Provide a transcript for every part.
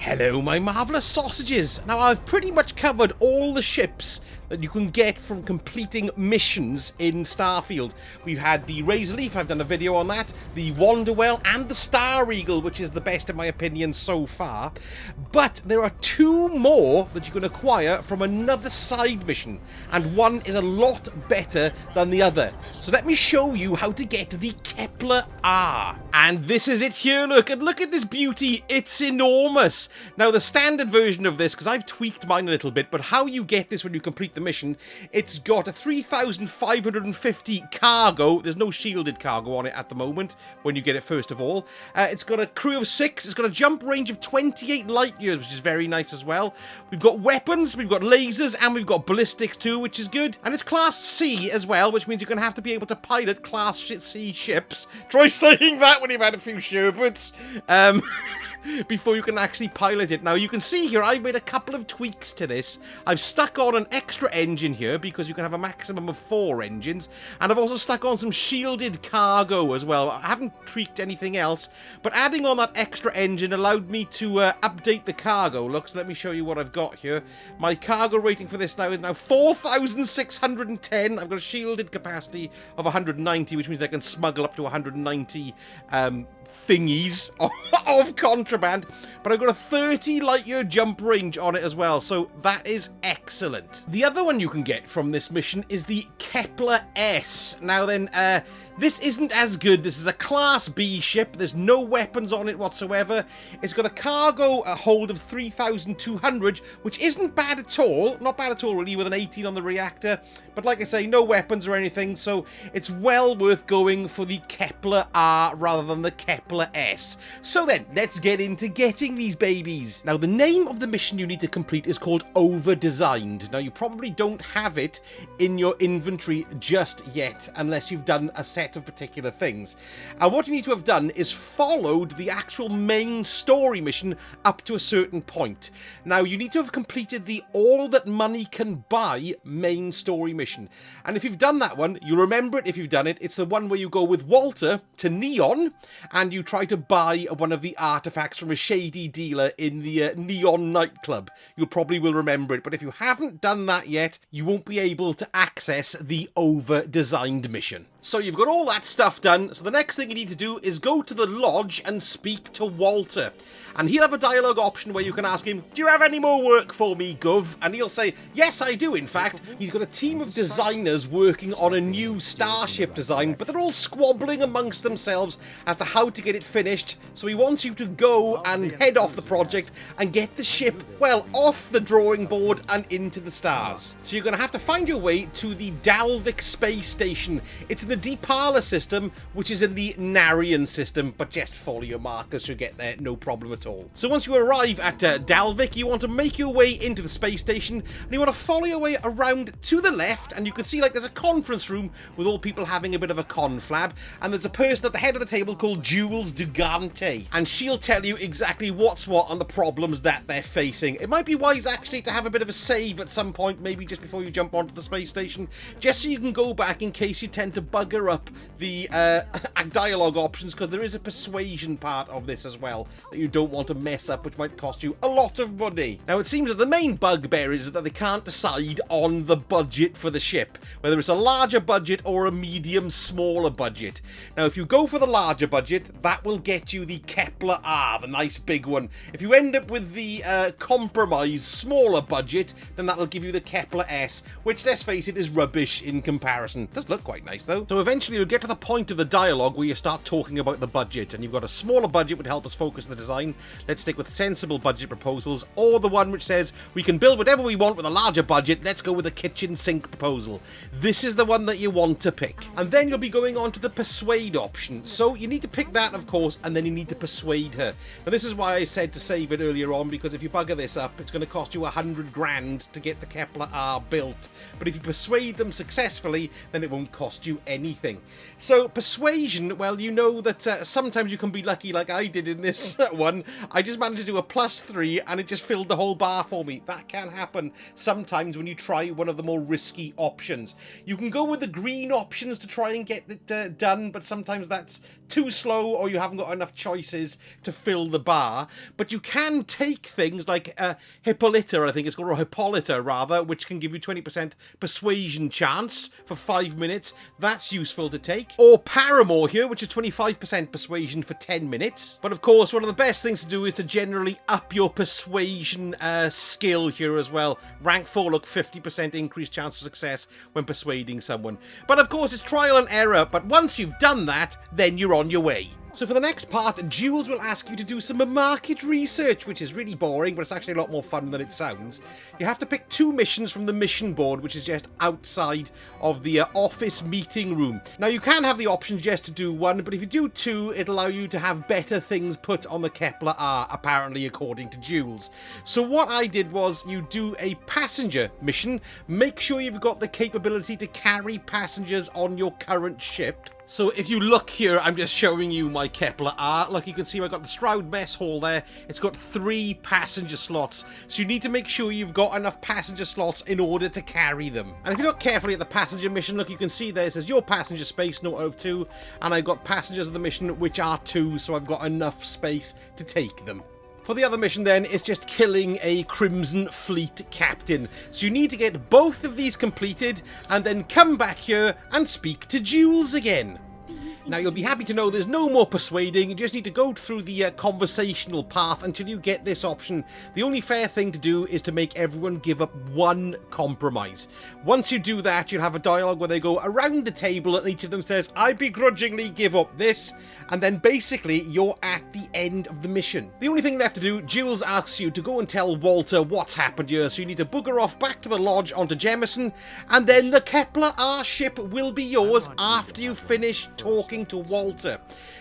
Hello, my marvellous sausages! Now, I've pretty much covered all the ships that you can get from completing missions in Starfield. We've had the Razor Leaf, I've done a video on that, the Wanderwell, and the Star Eagle, which is the best in my opinion so far. But there are two more that you can acquire from another side mission, and one is a lot better than the other. So let me show you how to get the Kepler R. And this is it here, look, and look at this beauty, it's enormous. Now, the standard version of this, because I've tweaked mine a little bit, but how you get this when you complete the mission, it's got a 3,550 cargo. There's no shielded cargo on it at the moment when you get it first of all. It's got a crew of 6. It's got a jump range of 28 light years, which is very nice as well. We've got weapons, we've got lasers, and we've got ballistics too, which is good. And it's Class C as well, which means you're going to have to be able to pilot Class C ships. Try saying that when you've had a few sherbets. Before you can actually pilot it. Now, you can see here, I've made a couple of tweaks to this. I've stuck on an extra engine here because you can have a maximum of 4 engines. And I've also stuck on some shielded cargo as well. I haven't tweaked anything else, but adding on that extra engine allowed me to update the cargo. Look, so let me show you what I've got here. My cargo rating for this now is now 4,610. I've got a shielded capacity of 190, which means I can smuggle up to 190 thingies of contraband, but I've got a 30 light year jump range on it as well, so that is excellent. The other one you can get from this mission is the Kepler S. Now then, this isn't as good. This is a Class B ship. There's no weapons on it whatsoever. It's got a cargo hold of 3,200, which isn't bad at all. Not bad at all, really, with an 18 on the reactor. But like I say, no weapons or anything, so it's well worth going for the Kepler R rather than the Kepler S. So then, let's get into getting these babies. Now, the name of the mission you need to complete is called Over-Designed. Now, you probably don't have it in your inventory just yet, unless you've done a set of particular things. And what you need to have done is followed the actual main story mission up to a certain point. Now, you need to have completed the all that money can buy main story mission. And if you've done that one, you'll remember it if you've done it. It's the one where you go with Walter to Neon and you try to buy one of the artifacts from a shady dealer in the Neon nightclub. You probably will remember it, but if you haven't done that yet, you won't be able to access the Over-Designed mission. So you've got all that stuff done, so the next thing you need to do is go to the lodge and speak to Walter. And he'll have a dialogue option where you can ask him, "Do you have any more work for me, Gov?" And he'll say, "Yes, I do, in fact." He's got a team of designers working on a new starship design, but they're all squabbling amongst themselves as to how to get it finished. So he wants you to go and head off the project and get the ship, well, off the drawing board and into the stars. So you're going to have to find your way to the Dalvik space station. It's in the Deepala system, which is in the Narian system, but just follow your markers to get there, no problem at all. So once you arrive at Dalvik, you want to make your way into the space station, and you want to follow your way around to the left, and you can see like there's a conference room with all people having a bit of a conflab, and there's a person at the head of the table called Jules Dugante, and she'll tell you exactly what's what on the problems that they're facing. It might be wise actually to have a bit of a save at some point, maybe just before you jump onto the space station, just so you can go back in case you tend to bugger up the dialogue options, because there is a persuasion part of this as well that you don't want to mess up, which might cost you a lot of money. Now, it seems that the main bugbear is that they can't decide on the budget for the ship, whether it's a larger budget or a medium smaller budget. Now, if you go for the larger budget, that will get you the Kepler R, the nice big one. If you end up with the compromise smaller budget, then that'll give you the Kepler S, which, let's face it, is rubbish in comparison. It does look quite nice though. So eventually you'll get to the point of the dialogue where you start talking about the budget, and you've got a smaller budget would help us focus the design. Let's stick with sensible budget proposals, or the one which says we can build whatever we want with a larger budget. Let's go with the kitchen sink proposal. This is the one that you want to pick. And then you'll be going on to the persuade option. So you need to pick that, of course, and then you need to persuade her. Now, this is why I said to save it earlier on, because if you bugger this up, it's going to cost you 100 grand to get the Kepler R built. But if you persuade them successfully, then it won't cost you any anything. So persuasion, well, you know that sometimes you can be lucky like I did in this one. I just managed to do a +3 and it just filled the whole bar for me. That can happen sometimes when you try one of the more risky options. You can go with the green options to try and get it done, but sometimes that's too slow or you haven't got enough choices to fill the bar. But you can take things like Hippolyta, I think it's called, or Hippolyta rather, which can give you 20% persuasion chance for 5 minutes. That's useful to take. Or Paramore here, which is 25% persuasion for 10 minutes. But of course, one of the best things to do is to generally up your persuasion skill here as well. Rank 4, look, 50% increased chance of success when persuading someone. But of course, it's trial and error. But once you've done that, then you're on your way. So for the next part, Jules will ask you to do some market research, which is really boring, but it's actually a lot more fun than it sounds. You have to pick 2 missions from the mission board, which is just outside of the office meeting room. Now, you can have the option just to do 1, but if you do 2, it'll allow you to have better things put on the Kepler R, apparently, according to Jules. So what I did was you do a passenger mission. Make sure you've got the capability to carry passengers on your current ship. So if you look here, I'm just showing you my Kepler R. Look, you can see I've got the Stroud mess hall there. It's got 3 passenger slots. So you need to make sure you've got enough passenger slots in order to carry them. And if you look carefully at the passenger mission, look, you can see there it says your passenger space, 0 out of 2. And I've got passengers of the mission, which are 2. So I've got enough space to take them. For the other mission then, it's just killing a Crimson Fleet captain. So you need to get both of these completed and then come back here and speak to Jules again. Now, you'll be happy to know there's no more persuading. You just need to go through the conversational path until you get this option. The only fair thing to do is to make everyone give up 1 compromise. Once you do that, you'll have a dialogue where they go around the table and each of them says, I begrudgingly give up this. And then basically, you're at the end of the mission. The only thing left to do, Jules asks you to go and tell Walter what's happened here. So you need to bugger off back to the lodge onto Jemison. And then the Kepler R ship will be yours after you finish talking to Walter.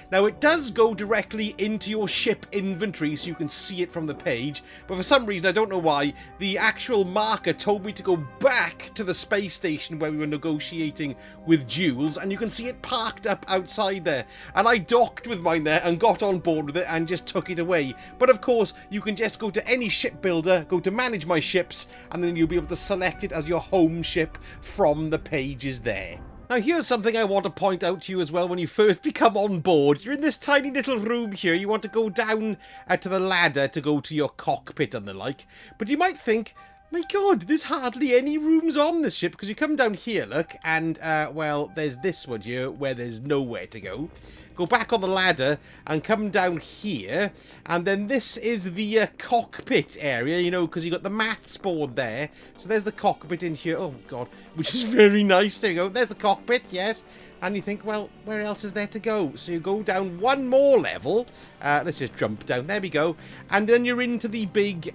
Now, it does go directly into your ship inventory, so you can see it from the page, but for some reason, I don't know why, the actual marker told me to go back to the space station where we were negotiating with Jules, and you can see it parked up outside there, and I docked with mine there and got on board with it and just took it away. But of course, you can just go to any shipbuilder, go to manage my ships, and then you'll be able to select it as your home ship from the pages there. Now, here's something I want to point out to you as well when you first become on board. You're in this tiny little room here. You want to go down to the ladder to go to your cockpit and the like. But you might think, my God, there's hardly any rooms on this ship, because you come down here, look, and, well, there's this one here where there's nowhere to go. Go back on the ladder and come down here, and then this is the cockpit area, you know, because you got the maths board there. So there's the cockpit in here. Oh, God, which is very nice. There you go. There's the cockpit, yes. And you think, well, where else is there to go? So you go down 1 more level. Let's just jump down. There we go. And then you're into the big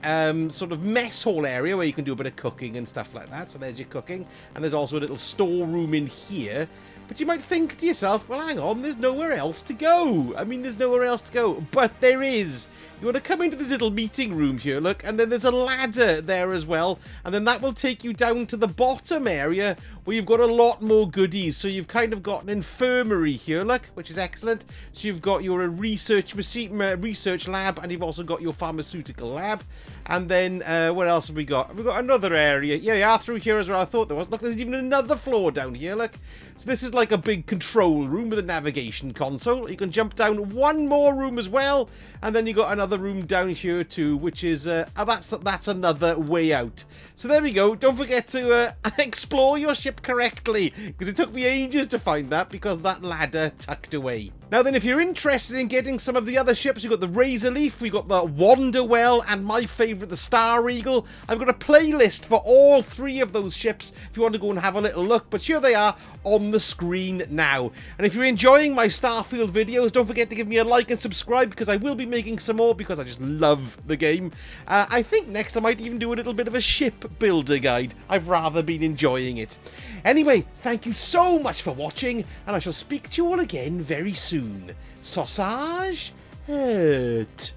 sort of mess hall area where you can do a bit of cooking and stuff like that. So there's your cooking. And there's also a little storeroom in here. But you might think to yourself, well, hang on, there's nowhere else to go. I mean, there's nowhere else to go. But there is. You want to come into this little meeting room here, look, and then there's a ladder there as well. And then that will take you down to the bottom area where you've got a lot more goodies. So you've kind of got an infirmary here, look, which is excellent. So you've got your research lab, and you've also got your pharmaceutical lab. And then, what else have we got? We've got another area. Yeah, yeah, through here as well. I thought there was. Look, there's even another floor down here, look. So this is like a big control room with a navigation console. You can jump down 1 more room as well. And then you got another room down here too, which is, that's another way out. So there we go. Don't forget to explore your ship correctly, because it took me ages to find that, because that ladder tucked away. Now then, if you're interested in getting some of the other ships, you've got the Razor Leaf, we've got the Wanderwell, and my favourite, the Star Eagle. I've got a playlist for all 3 of those ships if you want to go and have a little look, but here they are on the screen now. And if you're enjoying my Starfield videos, don't forget to give me a like and subscribe, because I will be making some more, because I just love the game. I think next I might even do a little bit of a ship builder guide. I've rather been enjoying it. Anyway, thank you so much for watching, and I shall speak to you all again very soon. Sausage? Hurt.